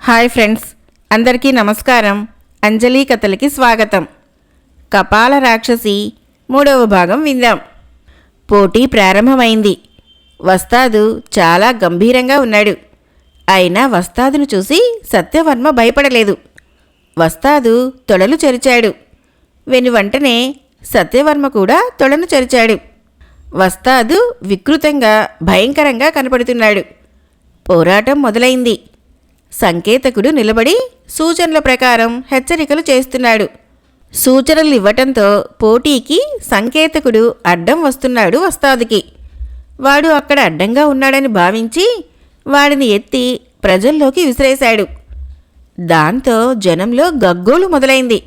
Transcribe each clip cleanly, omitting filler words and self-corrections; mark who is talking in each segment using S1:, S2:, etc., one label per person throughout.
S1: Hi friends, అందరికీ నమస్కారం. అంజలి కథలకి స్వాగతం. కపాల రాక్షసి 3వ భాగం విందాం. పోటీ ప్రారంభమైంది. వస్తాదు చాలా గంభీరంగా ఉన్నాడు. అయినా వస్తాదును చూసి సత్యవర్మ భయపడలేదు. వస్తాదు తొడలు చెరిచాడు. వెనువెంటనే సత్యవర్మ కూడా తొడను చెరిచాడు. వస్తాదు వికృతంగా భయంకరంగా కనపడుతున్నాడు. పోరాటం మొదలైంది. సంకేతకుడు నిలబడి సూచనల ప్రకారం హెచ్చరికలు చేస్తున్నాడు. సూచనలు ఇవ్వటంతో పోటీకి సంకేతకుడు అడ్డం వస్తున్నాడు. వస్తాదుకి వాడు అక్కడ అడ్డంగా ఉన్నాడని భావించి వాడిని ఎత్తి ప్రజల్లోకి విసిరేశాడు. దాంతో జనంలో గగ్గోలు మొదలైంది.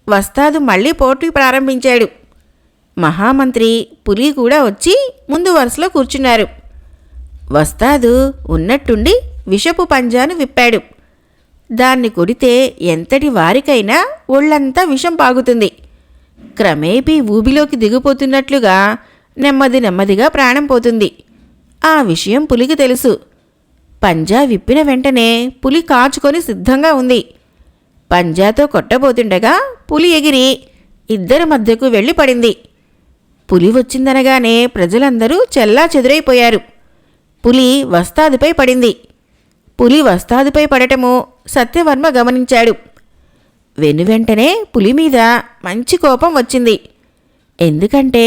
S1: వస్తాదు మళ్ళీ పోటీ ప్రారంభించాడు. మహామంత్రి పులి కూడా వచ్చి ముందు వరుసలో కూర్చున్నారు. వస్తాదు ఉన్నట్టుండి విషపు పంజాను విప్పాడు. దాన్ని కొడితే ఎంతటి వారికైనా ఒళ్ళంతా విషం పాగుతుంది. క్రమేపీ ఊబిలోకి దిగిపోతున్నట్లుగా నెమ్మదిగా ప్రాణం పోతుంది. ఆ విషయం పులికి తెలుసు. పంజా విప్పిన వెంటనే పులి కాచుకొని సిద్ధంగా ఉంది. పంజాతో కొట్టబోతుండగా పులి ఎగిరి ఇద్దరి మధ్యకు వెళ్ళి పడింది. పులి వచ్చిందనగానే ప్రజలందరూ చెల్లాచెదురైపోయారు. పులి వస్తాదుపై పడింది. పులి వస్తాదుపై పడటము సత్యవర్మ గమనించాడు. వెనువెంటనే పులి మీద మంచి కోపం వచ్చింది. ఎందుకంటే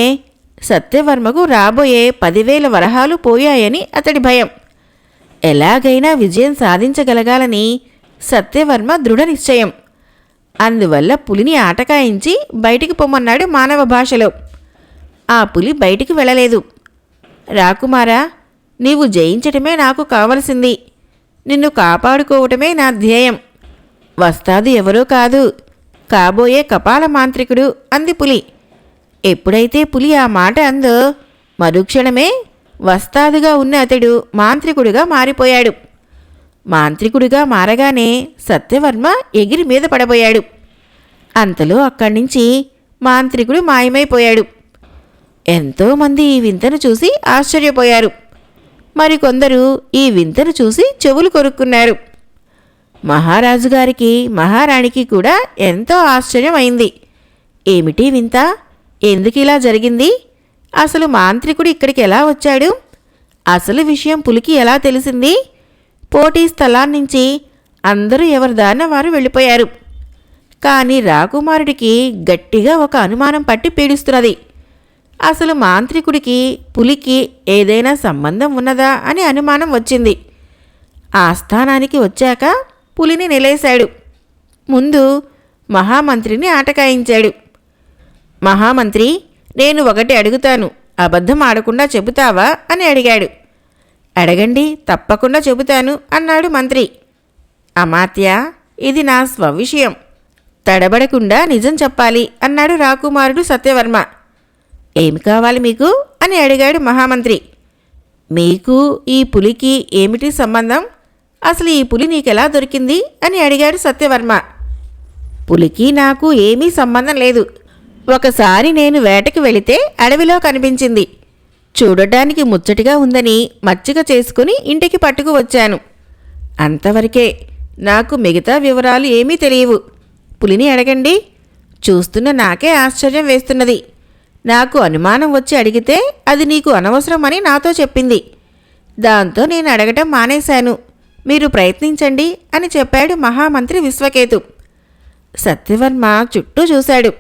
S1: సత్యవర్మకు రాబోయే 10,000 వరహాలు పోయాయని అతడి భయం. ఎలాగైనా విజయం సాధించగలగాలని సత్యవర్మ దృఢ నిశ్చయం. అందువల్ల పులిని ఆటకాయించి బయటికి పొమ్మన్నాడు మానవ భాషలో. ఆ పులి బయటికి వెళ్ళలేదు. రాకుమారా, నీవు జయించటమే నాకు కావలసింది. నిన్ను కాపాడుకోవటమే నా ధ్యేయం. వస్తాదు ఎవరో కాదు, కాబోయే కపాల మాంత్రికుడు అంది పులి. ఎప్పుడైతే పులి ఆ మాట అందో మరుక్షణమే వస్తాదుగా ఉన్న అతడు మాంత్రికుడిగా మారిపోయాడు. మాంత్రికుడిగా మారగానే సత్యవర్మ ఎగిరి మీద పడబోయాడు. అంతలో అక్కడి మాంత్రికుడు మాయమైపోయాడు. ఎంతోమంది ఈ వింతను చూసి ఆశ్చర్యపోయారు. మరికొందరు ఈ వింతను చూసి చెవులు కొరుక్కున్నారు. మహారాజు గారికి మహారాణికి కూడా ఎంతో ఆశ్చర్యం అయింది. ఏమిటి వింత? ఎందుకిలా జరిగింది? అసలు మాంత్రికుడు ఇక్కడికి ఎలా వచ్చాడు? అసలు విషయం పులికి ఎలా తెలిసింది? పోటీ స్థలాన్నించి అందరూ ఎవరిదారిన వారు వెళ్ళిపోయారు. కానీ రాకుమారుడికి గట్టిగా ఒక అనుమానం పట్టి పీడిస్తున్నది. అసలు మాంత్రికుడికి పులికి ఏదైనా సంబంధం ఉన్నదా అని అనుమానం వచ్చింది. ఆ స్థానానికి వచ్చాక పులిని నిలేశాడు. ముందు మహామంత్రిని ఆటకాయించాడు. మహామంత్రి, నేను ఒకటి అడుగుతాను, అబద్ధం ఆడకుండా చెబుతావా అని అడిగాడు. అడగండి, తప్పకుండా చెబుతాను అన్నాడు మంత్రి. అమాత్య, ఇది నా స్వవిషయం, తడబడకుండా నిజం చెప్పాలి అన్నాడు రాకుమారుడు సత్యవర్మ. ఏమి కావాలి మీకు అని అడిగాడు మహామంత్రి. మీకు ఈ పులికి ఏమిటి సంబంధం? అసలు ఈ పులి నీకెలా దొరికింది అని అడిగాడు సత్యవర్మ. పులికి నాకు ఏమీ సంబంధం లేదు. ఒకసారి నేను వేటకి వెళితే అడవిలో కనిపించింది. చూడటానికి ముచ్చటిగా ఉందని మచ్చిక చేసుకుని ఇంటికి పట్టుకు వచ్చాను. అంతవరకే. నాకు మిగతా వివరాలు ఏమీ తెలియవు. పులిని అడగండి. చూస్తున్న నాకే ఆశ్చర్యం వేస్తున్నది. నాకు అనుమానం వచ్చి అడిగితే అది నీకు అనవసరమని నాతో చెప్పింది. దాంతో నేను అడగటం మానేశాను. మీరు ప్రయత్నించండి అని చెప్పాడు మహామంత్రి విశ్వకేతు. సత్యవర్మ చుట్టూ చూశాడు.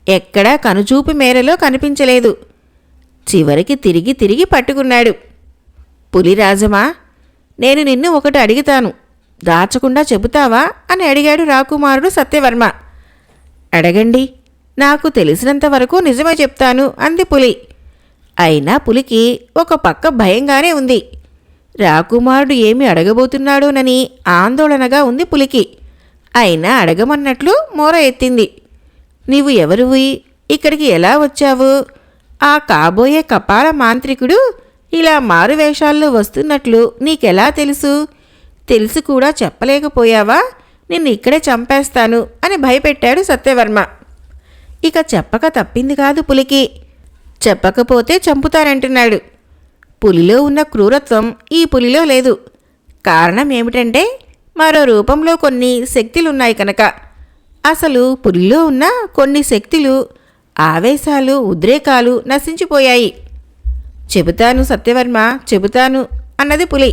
S1: ఎక్కడా కనుచూపు మేరలో కనిపించలేదు. చివరికి తిరిగి పట్టుకున్నాడు. పులిరాజమా, నేను నిన్ను ఒకటి అడుగుతాను, దాచకుండా చెబుతావా అని అడిగాడు రాకుమారుడు సత్యవర్మ. అడగండి, నాకు తెలిసినంతవరకు నిజమే చెప్తాను అంది పులి. అయినా పులికి ఒక పక్క భయంగానే ఉంది. రాకుమారుడు ఏమి అడగబోతున్నాడోనని ఆందోళనగా ఉంది పులికి. అయినా అడగమన్నట్లు మోర ఎత్తింది. నీవు ఎవరువి? ఇక్కడికి ఎలా వచ్చావు? ఆ కాబోయే కపాల మాంత్రికుడు ఇలా మారువేషాల్లో వస్తున్నట్లు నీకెలా తెలుసు? తెలిసి కూడా చెప్పలేకపోయావా? నిన్ను ఇక్కడే చంపేస్తాను అని భయపెట్టాడు సత్యవర్మ. ఇక చెప్పక తప్పింది కాదు పులికి. చెప్పకపోతే చంపుతానంటున్నాడు. పులిలో ఉన్న క్రూరత్వం ఈ పులిలో లేదు. కారణం ఏమిటంటే మరో రూపంలో కొన్ని శక్తులున్నాయి కనుక. అసలు పులిలో ఉన్న కొన్ని శక్తులు, ఆవేశాలు, ఉద్రేకాలు నశించిపోయాయి. చెబుతాను సత్యవర్మ, చెబుతాను అన్నది పులి.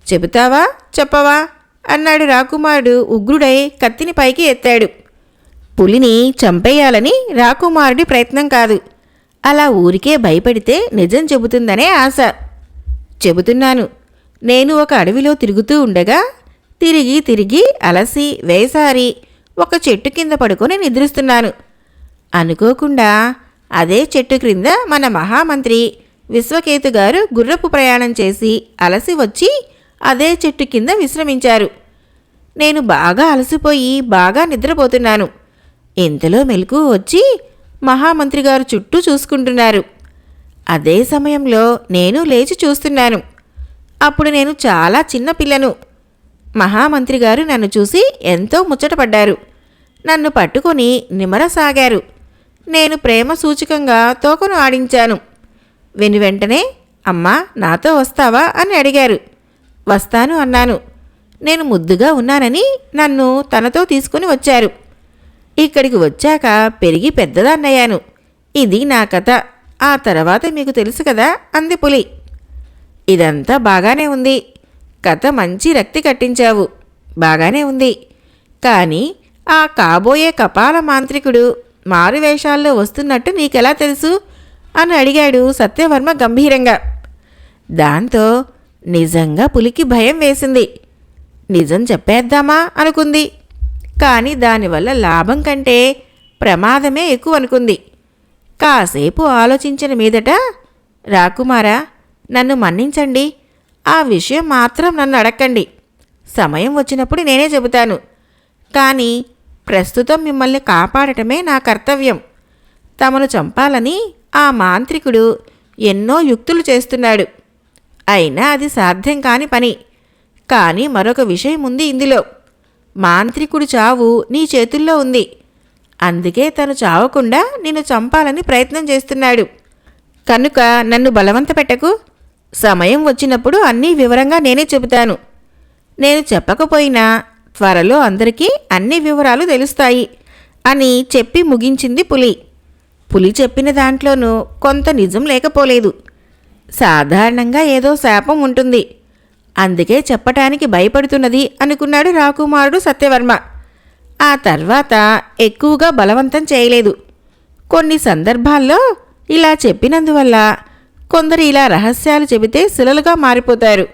S1: చెబుతావా చెప్పవా అన్నాడు రాకుమారుడు ఉగ్రుడై కత్తిని పైకి ఎత్తాడు. పులిని చంపేయాలని రాకుమారుడి ప్రయత్నం కాదు, అలా ఊరికే భయపడితే నిజం చెబుతుందనే ఆశ. చెబుతున్నాను. నేను ఒక అడవిలో తిరుగుతూ ఉండగా తిరిగి తిరిగి అలసి వేసారి ఒక చెట్టు కింద పడుకొని నిద్రిస్తున్నాను. అనుకోకుండా అదే చెట్టు క్రింద మన మహామంత్రి విశ్వకేతు గారు గుర్రపు ప్రయాణం చేసి అలసి వచ్చి అదే చెట్టు కింద విశ్రమించారు. నేను బాగా అలసిపోయి బాగా నిద్రపోతున్నాను. ఇంతలో మెలకువ వచ్చి మహామంత్రి గారు చుట్టూ చూసుకుంటున్నారు. అదే సమయంలో నేను లేచి చూస్తున్నాను. అప్పుడు నేను చాలా చిన్న పిల్లను. మహామంత్రి గారు నన్ను చూసి ఎంతో ముచ్చటపడ్డారు. నన్ను పట్టుకొని నిమరసాగారు. నేను ప్రేమ సూచకంగా తోకను ఆడించాను. వెనువెంటనే అమ్మా నాతో వస్తావా అని అడిగారు. వస్తాను అన్నాను. నేను ముద్దుగా ఉన్నానని నన్ను తనతో తీసుకుని వచ్చారు. ఇక్కడికి వచ్చాక పెరిగి పెద్దదాన్నయ్యాను. ఇది నా కథ. ఆ తర్వాత మీకు తెలుసు కదా అంది పులి. ఇదంతా బాగానే ఉంది. కథ మంచి రక్తి కట్టించావు. బాగానే ఉంది. కానీ ఆ కాబోయే కపాల మాంత్రికుడు మారువేషాల్లో వస్తున్నట్టు నీకెలా తెలుసు అని అడిగాడు సత్యవర్మ గంభీరంగా. దాంతో నిజంగా పులికి భయం వేసింది. నిజం చెప్పేద్దామా అనుకుంది. కానీ దానివల్ల లాభం కంటే ప్రమాదమే ఎక్కువ అనుకుంది. కాసేపు ఆలోచించిన మీదట, రాకుమారా నన్ను మన్నించండి, ఆ విషయం మాత్రం నన్ను అడక్కండి. సమయం వచ్చినప్పుడు నేనే చెబుతాను. కానీ ప్రస్తుతం మిమ్మల్ని కాపాడటమే నా కర్తవ్యం. తమను చంపాలని ఆ మాంత్రికుడు ఎన్నో యుక్తులు చేస్తున్నాడు. అయినా అది సాధ్యం కాని పని. కానీ మరొక విషయం ఉంది ఇందులో. మాంత్రికుడు చావు నీ చేతుల్లో ఉంది. అందుకే తను చావకుండా నిన్ను చంపాలని ప్రయత్నం చేస్తున్నాడు. కనుక నన్ను బలవంత పెట్టకు. సమయం వచ్చినప్పుడు అన్నీ వివరంగా నేనే చెబుతాను. నేను చెప్పకపోయినా త్వరలో అందరికీ అన్ని వివరాలు తెలుస్తాయి అని చెప్పి ముగించింది పులి. పులి చెప్పిన దాంట్లోనూ కొంత నిజం లేకపోలేదు. సాధారణంగా ఏదో శాపం ఉంటుంది, అందుకే చెప్పటానికి భయపడుతున్నది అనుకున్నాడు రాకుమారుడు సత్యవర్మ. ఆ తర్వాత ఎక్కువగా బలవంతం చేయలేదు. కొన్ని సందర్భాల్లో ఇలా చెప్పినందువల్ల కొందరు ఇలా రహస్యాలు చెబితే శిలలుగా మారిపోతారు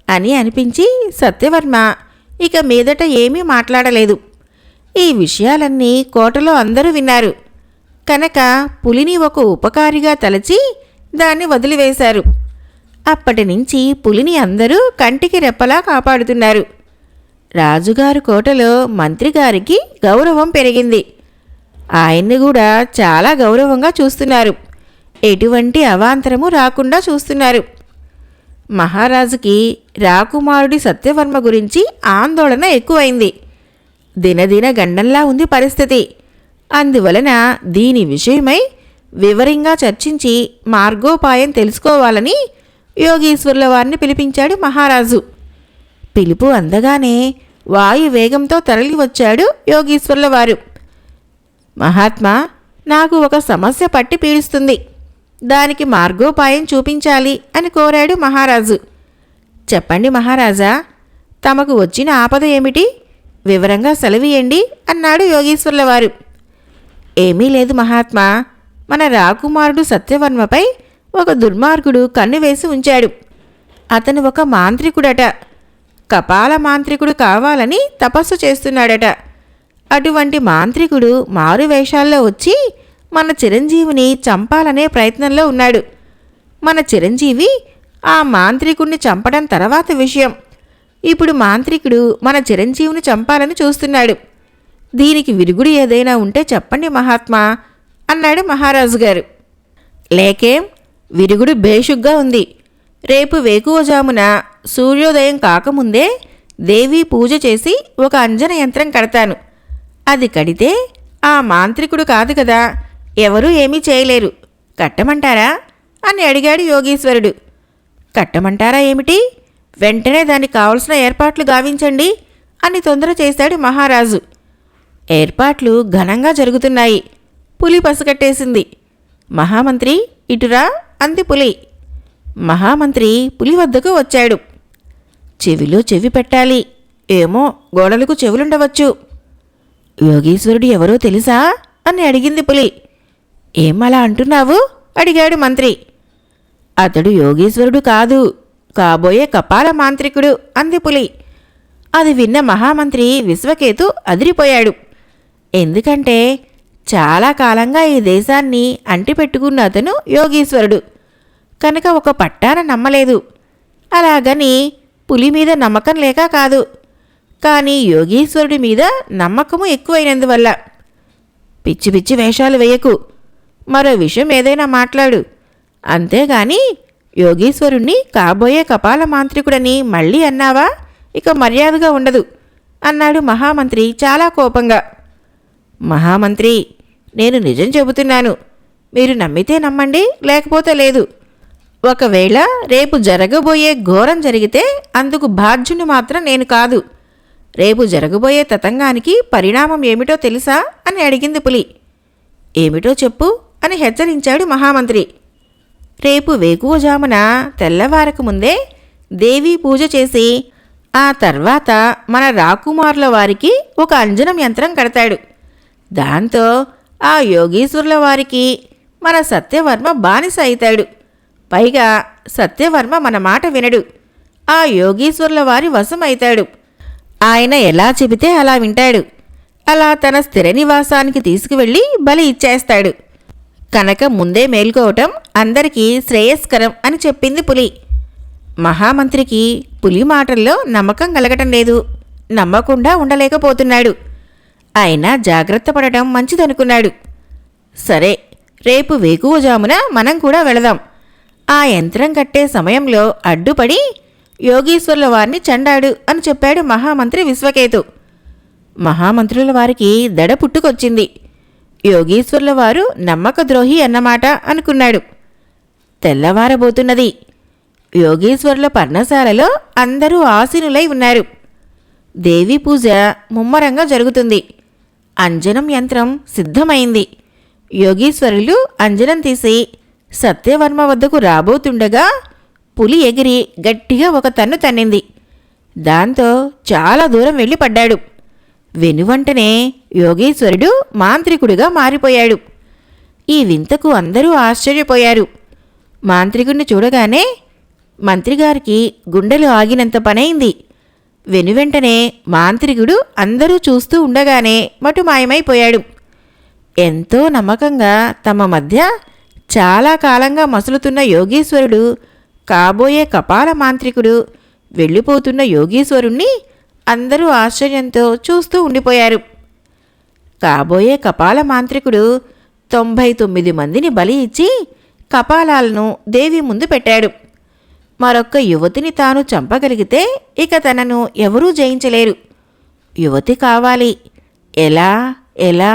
S1: అని అనిపించి సత్యవర్మ ఇక మీదట ఏమీ మాట్లాడలేదు. ఈ విషయాలన్నీ కోటలో అందరూ విన్నారు కనుక పులిని ఒక ఉపకారిగా తలచి దాన్ని వదిలివేశారు. అప్పటినుంచి పులిని అందరూ కంటికి రెప్పలా కాపాడుతున్నారు. రాజుగారు కోటలో మంత్రిగారికి గౌరవం పెరిగింది. ఆయన్ని కూడా చాలా గౌరవంగా చూస్తున్నారు. ఎటువంటి అవాంతరము రాకుండా చూస్తున్నారు. మహారాజుకి రాకుమారుడి సత్యవర్మ గురించి ఆందోళన ఎక్కువైంది. దినదిన గండంలా ఉంది పరిస్థితి. అందువలన దీని విషయమై వివరంగా చర్చించి మార్గోపాయం తెలుసుకోవాలని యోగీశ్వరుల వారిని పిలిపించాడు మహారాజు. పిలుపు అందగానే వాయు వేగంతో తరలి వచ్చాడు యోగీశ్వరుల వారు. మహాత్మా, నాకు ఒక సమస్య పట్టి పీడిస్తుంది. దానికి మార్గోపాయం చూపించాలి అని కోరాడు మహారాజు. చెప్పండి మహారాజా, తమకు వచ్చిన ఆపద ఏమిటి? వివరంగా సెలవీయండి అన్నాడు యోగీశ్వరుల వారు. ఏమీ లేదు మహాత్మా, మన రాకుమారుడు సత్యవర్మపై ఒక దుర్మార్గుడు కన్ను వేసి ఉంచాడు. అతను ఒక మాంత్రికుడట. కపాల మాంత్రికుడు కావాలని తపస్సు చేస్తున్నాడట. అటువంటి మాంత్రికుడు మారువేషాల్లో వచ్చి మన చిరంజీవిని చంపాలనే ప్రయత్నంలో ఉన్నాడు. మన చిరంజీవి ఆ మాంత్రికుడిని చంపడం తర్వాత విషయం. ఇప్పుడు మాంత్రికుడు మన చిరంజీవిని చంపాలని చూస్తున్నాడు. దీనికి విరుగుడు ఏదైనా ఉంటే చెప్పండి మహాత్మా అన్నాడు మహారాజు గారు. లేకేం, విరుగుడు బేషుగ్గా ఉంది. రేపు వేకువజామున సూర్యోదయం కాకముందే దేవీ పూజ చేసి ఒక అంజన యంత్రం కడతాను. అది కడితే ఆ మాంత్రికుడు కాదు కదా, ఎవరూ ఏమీ చేయలేరు. కట్టమంటారా అని అడిగాడు యోగీశ్వరుడు. కట్టమంటారా ఏమిటి? వెంటనే దానికి కావలసిన ఏర్పాట్లు గావించండి అని తొందర చేశాడు మహారాజు. ఏర్పాట్లు ఘనంగా జరుగుతున్నాయి. పులి పసిగట్టేసింది. మహామంత్రి ఇటురా అంది పులి. మహామంత్రి పులి వద్దకు వచ్చాడు. చెవిలో చెవి పెట్టాలి. ఏమో గోడలకు చెవులుండవచ్చు. యోగీశ్వరుడు ఎవరో తెలుసా అని అడిగింది పులి. ఏమలా అంటున్నావు అడిగాడు మంత్రి. అతడు యోగీశ్వరుడు కాదు, కాబోయే కపాల మాంత్రికుడు అంది పులి. అది విన్న మహామంత్రి విశ్వకేతు అదిరిపోయాడు. ఎందుకంటే చాలా కాలంగా ఈ దేశాన్ని అంటిపెట్టుకున్న అతను యోగీశ్వరుడు కనుక ఒక పట్టాన నమ్మలేదు. అలాగని పులి మీద నమ్మకం లేక కాదు, కానీ యోగీశ్వరుడి మీద నమ్మకము ఎక్కువైనందువల్ల. పిచ్చి పిచ్చి వేషాలు వేయకు, మరో విషయం ఏదైనా మాట్లాడు. అంతేగాని యోగీశ్వరుణ్ణి కాబోయే కపాల మాంత్రికుడని మళ్ళీ అన్నావా ఇక మర్యాదగా ఉండదు అన్నాడు మహామంత్రి చాలా కోపంగా. మహామంత్రి, నేను నిజం చెబుతున్నాను. మీరు నమ్మితే నమ్మండి, లేకపోతే లేదు. ఒకవేళ రేపు జరగబోయే ఘోరం జరిగితే అందుకు బాధ్యుని మాత్రం నేను కాదు. రేపు జరగబోయే తతంగానికి పరిణామం ఏమిటో తెలుసా అని అడిగింది పులి. ఏమిటో చెప్పు అని హెచ్చరించాడు మహామంత్రి. రేపు వేకువజామున తెల్లవారకు ముందే దేవీ పూజ చేసి ఆ తర్వాత మన రాకుమారుల వారికి ఒక అంజనం యంత్రం కడతాడు. దాంతో ఆ యోగీశ్వరుల వారికి మన సత్యవర్మ బానిస అవుతాడు. పైగా సత్యవర్మ మన మాట వినడు. ఆ యోగీశ్వరుల వారి వశం అవుతాడు. ఆయన ఎలా చెబితే అలా వింటాడు. అలా తన స్థిర నివాసానికి తీసుకువెళ్ళి బలి ఇచ్చేస్తాడు. కనుక ముందే మేల్కోవటం అందరికీ శ్రేయస్కరం అని చెప్పింది పులి. మహామంత్రికి పులి మాటల్లో నమ్మకం కలగటం లేదు. నమ్మకుండా ఉండలేకపోతున్నాడు. అయినా జాగ్రత్త పడటం మంచిదనుకున్నాడు. సరే, రేపు వేకువజామున మనం కూడా వెళదాం. ఆ యంత్రం కట్టే సమయంలో అడ్డుపడి యోగీశ్వరుల వారిని చండాడు అని చెప్పాడు మహామంత్రి విశ్వకేతు. మహామంత్రుల వారికి దడ పుట్టుకొచ్చింది. యోగీశ్వరుల వారు నమ్మకద్రోహి అన్నమాట అనుకున్నాడు. తెల్లవారబోతున్నది. యోగీశ్వరుల పర్ణశాలలో అందరూ ఆసీనులై ఉన్నారు. దేవీ పూజ ముమ్మరంగా జరుగుతుంది. అంజనం యంత్రం సిద్ధమైంది. యోగీశ్వరులు అంజనం తీసి సత్యవర్మ వద్దకు రాబోతుండగా పులి ఎగిరి గట్టిగా ఒక తన్ను తన్నింది. దాంతో చాలా దూరం వెళ్ళి పడ్డాడు. వెనువంటనే యోగీశ్వరుడు మాంత్రికుడిగా మారిపోయాడు. ఈ వింతకు అందరూ ఆశ్చర్యపోయారు. మాంత్రికుడిని చూడగానే మంత్రిగారికి గుండెలు ఆగినంత పనైంది. వెనువెంటనే మాంత్రికుడు అందరూ చూస్తూ ఉండగానే మటుమాయమైపోయాడు. ఎంతో నమ్మకంగా తమ మధ్య చాలా కాలంగా మసులుతున్న యోగీశ్వరుడు, కాబోయే కపాల మాంత్రికుడు, వెళ్ళిపోతున్న యోగీశ్వరుణ్ణి అందరూ ఆశ్చర్యంతో చూస్తూ ఉండిపోయారు. కాబోయే కపాల మాంత్రికుడు 99 మందిని బలి ఇచ్చి కపాలాలను దేవి ముందు పెట్టాడు. మరొక్క యువతిని తాను చంపగలిగితే ఇక తనను ఎవరూ జయించలేరు. యువతి కావాలి. ఎలా ఎలా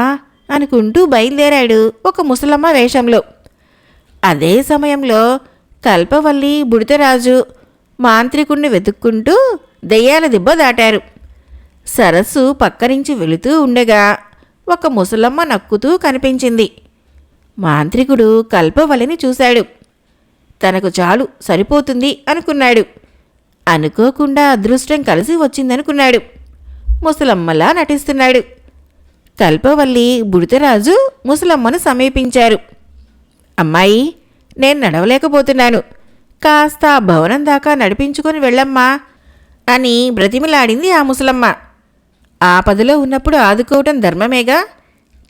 S1: అనుకుంటూ బయలుదేరాడు ఒక ముసలమ్మ వేషంలో. అదే సమయంలో కల్పవల్లి బుడితరాజు మాంత్రికుణ్ణి వెతుక్కుంటూ దెయ్యాల దిబ్బ దాటారు. సరస్సు పక్కనుంచి వెళుతూ ఉండగా ఒక ముసలమ్మ నక్కుతూ కనిపించింది. మాంత్రికుడు కల్పవల్లిని చూశాడు. తనకు చాలు, సరిపోతుంది అనుకున్నాడు. అనుకోకుండా అదృష్టం కలిసి వచ్చిందనుకున్నాడు. ముసలమ్మలా నటిస్తున్నాడు. కల్పవల్లి బుడితరాజు ముసలమ్మను సమీపించారు. అమ్మాయి, నేను నడవలేకపోతున్నాను, కాస్త ఆ భవనం దాకా నడిపించుకొని వెళ్ళమ్మా అని బ్రతిమిలాడింది ఆ ముసలమ్మ. ఆపదలో ఉన్నప్పుడు ఆదుకోవటం ధర్మమేగా.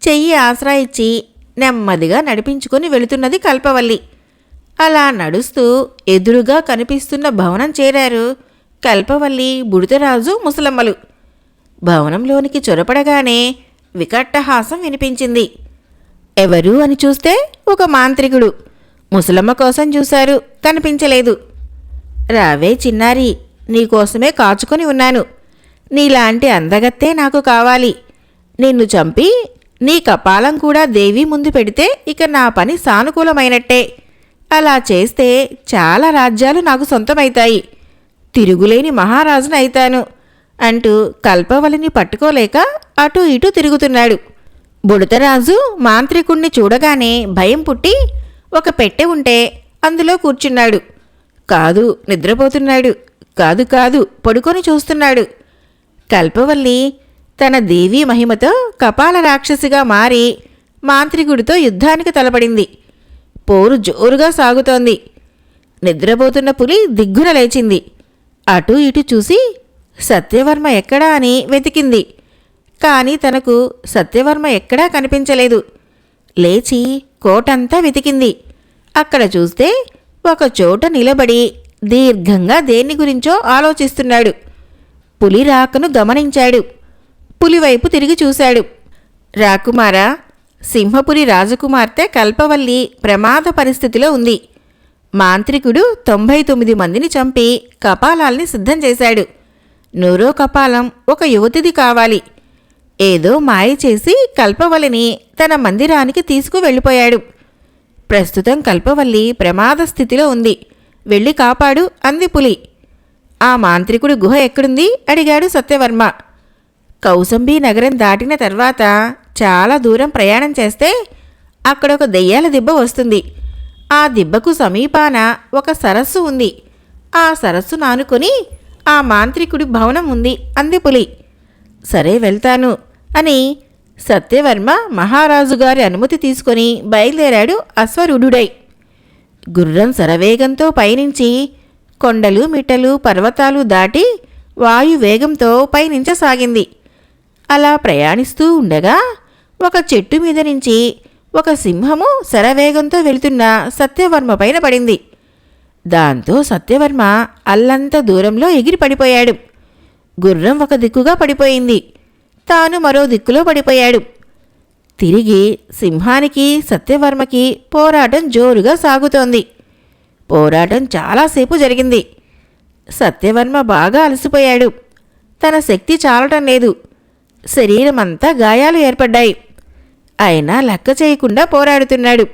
S1: చెయ్యి ఆసరా ఇచ్చి నెమ్మదిగా నడిపించుకొని వెళుతున్నది కల్పవల్లి. అలా నడుస్తూ ఎదురుగా కనిపిస్తున్న భవనం చేరారు కల్పవల్లి, బుడితరాజు, ముసలమ్మలు. భవనంలోనికి చొరపడగానే వికట్టహాసం వినిపించింది. ఎవరు అని చూస్తే ఒక మాంత్రికుడు. ముసలమ్మ కోసం చూశారు, కనిపించలేదు. రావే చిన్నారి, నీకోసమే కాచుకొని ఉన్నాను. నీలాంటి అందగత్తే నాకు కావాలి. నిన్ను చంపి నీ కపాలం కూడా దేవి ముందు పెడితే ఇక నా పని సానుకూలమైనట్టే. అలా చేస్తే చాలా రాజ్యాలు నాకు సొంతమవుతాయి. తిరుగులేని మహారాజును అయితాను అంటూ కల్పవల్లిని పట్టుకోలేక అటూ ఇటూ తిరుగుతున్నాడు. బుడతరాజు మాంత్రికుణ్ణి చూడగానే భయం పుట్టి ఒక పెట్టె ఉంటే అందులో కూర్చున్నాడు. కాదు, నిద్రపోతున్నాడు. కాదు కాదు, పడుకొని చూస్తున్నాడు. కల్పవల్లి తన దేవీ మహిమతో కపాల రాక్షసిగా మారి మాంత్రికుడితో యుద్ధానికి తలపడింది. పోరు జోరుగా సాగుతోంది. నిద్రపోతున్న పులి దిగ్గున లేచింది. అటూ ఇటూ చూసి సత్యవర్మ ఎక్కడా అని వెతికింది. కాని తనకు సత్యవర్మ ఎక్కడా కనిపించలేదు. లేచి కోటంతా వెతికింది. అక్కడ చూస్తే ఒక చోట నిలబడి దీర్ఘంగా దేన్ని గురించో ఆలోచిస్తున్నాడు. పులి రాకను గమనించాడు. పులివైపు తిరిగి చూశాడు. రాకుమారా, సింహపురి రాజకుమార్తె కల్పవల్లి ప్రమాద పరిస్థితిలో ఉంది. మాంత్రికుడు 99 మందిని చంపి కపాలాల్ని సిద్ధం చేశాడు. నూరో కపాలం ఒక యువతిది కావాలి. ఏదో మాయ చేసి కల్పవల్లిని తన మందిరానికి తీసుకువెళ్ళిపోయాడు. ప్రస్తుతం కల్పవల్లి ప్రమాద స్థితిలో ఉంది. వెళ్ళి కాపాడు అంది పులి. ఆ మాంత్రికుడి గుహ ఎక్కడుంది అడిగాడు సత్యవర్మ. కౌసంబీ నగరం దాటిన తర్వాత చాలా దూరం ప్రయాణం చేస్తే అక్కడ ఒక దెయ్యాల దిబ్బ వస్తుంది. ఆ దిబ్బకు సమీపాన ఒక సరస్సు ఉంది. ఆ సరస్సు నానుకొని ఆ మాంత్రికుడి భవనం ఉంది అంది పులి. సరే, వెళ్తాను అని సత్యవర్మ మహారాజుగారి అనుమతి తీసుకొని బయలుదేరాడు అశ్వరూఢుడై. గుర్రం శరవేగంతో పయనించి కొండలు మిట్టలు పర్వతాలు దాటి వాయువేగంతో పయనించసాగింది. అలా ప్రయాణిస్తూ ఉండగా ఒక చెట్టు మీద నుంచి ఒక సింహము శరవేగంతో వెళుతున్న సత్యవర్మ పైన పడింది. దాంతో సత్యవర్మ అల్లంత దూరంలో ఎగిరి పడిపోయాడు. గుర్రం ఒక దిక్కుగా పడిపోయింది. తాను మరో దిక్కులో పడిపోయాడు. తిరిగి సింహానికి సత్యవర్మకి పోరాటం జోరుగా సాగుతోంది. పోరాటం చాలాసేపు జరిగింది. సత్యవర్మ బాగా అలసిపోయాడు. తన శక్తి చాలటం లేదు. శరీరమంతా గాయాలు ఏర్పడ్డాయి. అయినా లెక్క చేయకుండా పోరాడుతున్నాడు.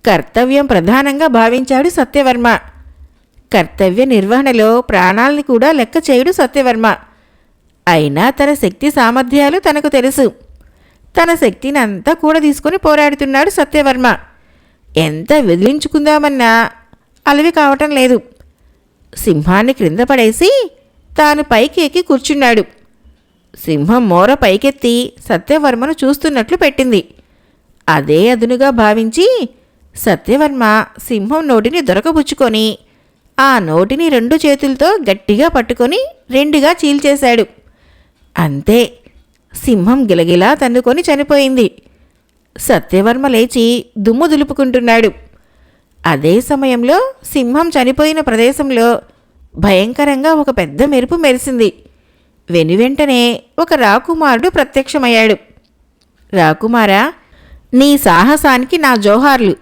S1: కర్తవ్యం ప్రధానంగా భావించాడు సత్యవర్మ. కర్తవ్య నిర్వహణలో ప్రాణాల్ని కూడా లెక్క చేయడు సత్యవర్మ. అయినా తన శక్తి సామర్థ్యాలు తనకు తెలుసు. తన శక్తిని అంతా కూడా తీసుకుని పోరాడుతున్నాడు సత్యవర్మ. ఎంత వదిలించుకుందామన్నా అలవి కావటం లేదు. సింహాన్ని క్రింద పడేసి తాను పైకి ఎక్కి కూర్చున్నాడు. సింహం మోర పైకెత్తి సత్యవర్మను చూస్తున్నట్లు పెట్టింది. అదే అదునుగా భావించి సత్యవర్మ సింహం నోటిని దొరకబుచ్చుకొని ఆ నోటిని 2 చేతులతో గట్టిగా పట్టుకొని 2గా చీల్చేశాడు. అంతే, సింహం గిలగిలా తన్నుకొని చనిపోయింది. సత్యవర్మ లేచి దుమ్ము దులుపుకుంటున్నాడు. అదే సమయంలో సింహం చనిపోయిన ప్రదేశంలో భయంకరంగా ఒక పెద్ద మెరుపు మెరిసింది. వెనువెంటనే ఒక రాకుమారుడు ప్రత్యక్షమయ్యాడు. రాకుమారా, నీ సాహసానికి నా జోహార్లు.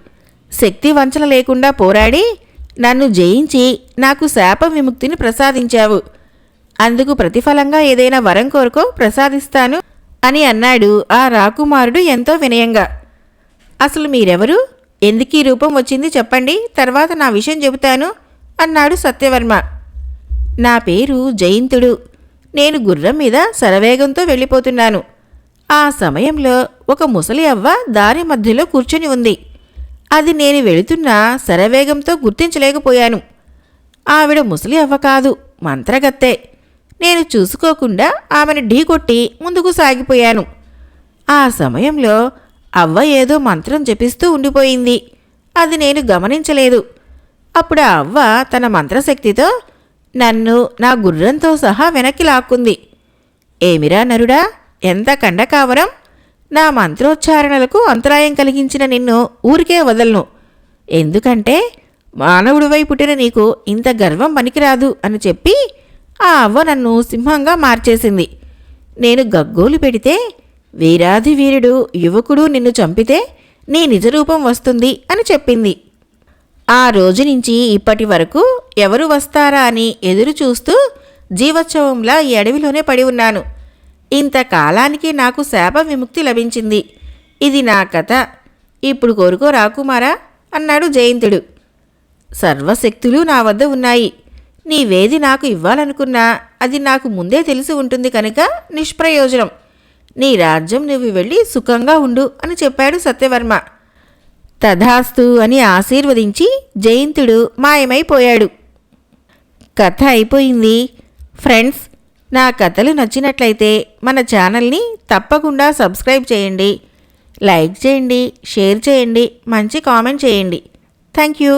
S1: శక్తి వంచన లేకుండా పోరాడి నన్ను జయించి నాకు శాప విముక్తిని ప్రసాదించావు. అందుకు ప్రతిఫలంగా ఏదైనా వరం కోరుకో, ప్రసాదిస్తాను అని అన్నాడు ఆ రాకుమారుడు ఎంతో వినయంగా. అసలు మీరెవరు? ఎందుకీ రూపం వచ్చింది చెప్పండి, తర్వాత నా విషయం చెబుతాను అన్నాడు సత్యవర్మ. నా పేరు జయంతుడు. నేను గుర్రం మీద శరవేగంతో వెళ్ళిపోతున్నాను. ఆ సమయంలో ఒక ముసలి అవ్వ దారి మధ్యలో కూర్చొని ఉంది. అది నేను వెళుతున్న శరవేగంతో గుర్తించలేకపోయాను. ఆవిడ ముసలి అవ్వ కాదు, మంత్రగత్తె. నేను చూసుకోకుండా ఆమెను ఢీకొట్టి ముందుకు సాగిపోయాను. ఆ సమయంలో అవ్వ ఏదో మంత్రం జపిస్తూ ఉండిపోయింది. అది నేను గమనించలేదు. అప్పుడు ఆ అవ్వ తన మంత్రశక్తితో నన్ను నా గుర్రంతో సహా వెనక్కి లాక్కుంది. ఏమిరా నరుడా, ఎంత కండకావరం! నా మంత్రోచ్చారణలకు అంతరాయం కలిగించిన నిన్ను ఊరికే వదలను. ఎందుకంటే మానవుడివై పుట్టిన నీకు ఇంత గర్వం పనికిరాదు అని చెప్పి ఆ అవ్వ నన్ను సింహంగా మార్చేసింది. నేను గగ్గోలు పెడితే వీరాధి వీరుడు యువకుడు నిన్ను చంపితే నీ నిజరూపం వస్తుంది అని చెప్పింది. ఆ రోజు నుంచి ఇప్పటి వరకు ఎవరు వస్తారా అని ఎదురు చూస్తూ జీవోత్సవంలా ఈ అడవిలోనే పడి ఉన్నాను. ఇంతకాలానికి నాకు శాప విముక్తి లభించింది. ఇది నా కథ. ఇప్పుడు కోరుకో రాకుమారా అన్నాడు జయంతుడు. సర్వశక్తులు నా వద్ద ఉన్నాయి. నీవేది నాకు ఇవ్వాలనుకున్నా అది నాకు ముందే తెలిసి ఉంటుంది కనుక నిష్ప్రయోజనం. నీ రాజ్యం నువ్వు వెళ్ళి సుఖంగా ఉండు అని చెప్పాడు సత్యవర్మ. తథాస్తు అని ఆశీర్వదించి జయంతుడు మాయమైపోయాడు. కథ అయిపోయింది. ఫ్రెండ్స్, నా కథలు నచ్చినట్లయితే మన ఛానల్ని తప్పకుండా సబ్స్క్రైబ్ చేయండి, లైక్ చేయండి, షేర్ చేయండి, మంచి కామెంట్ చేయండి. Thank you.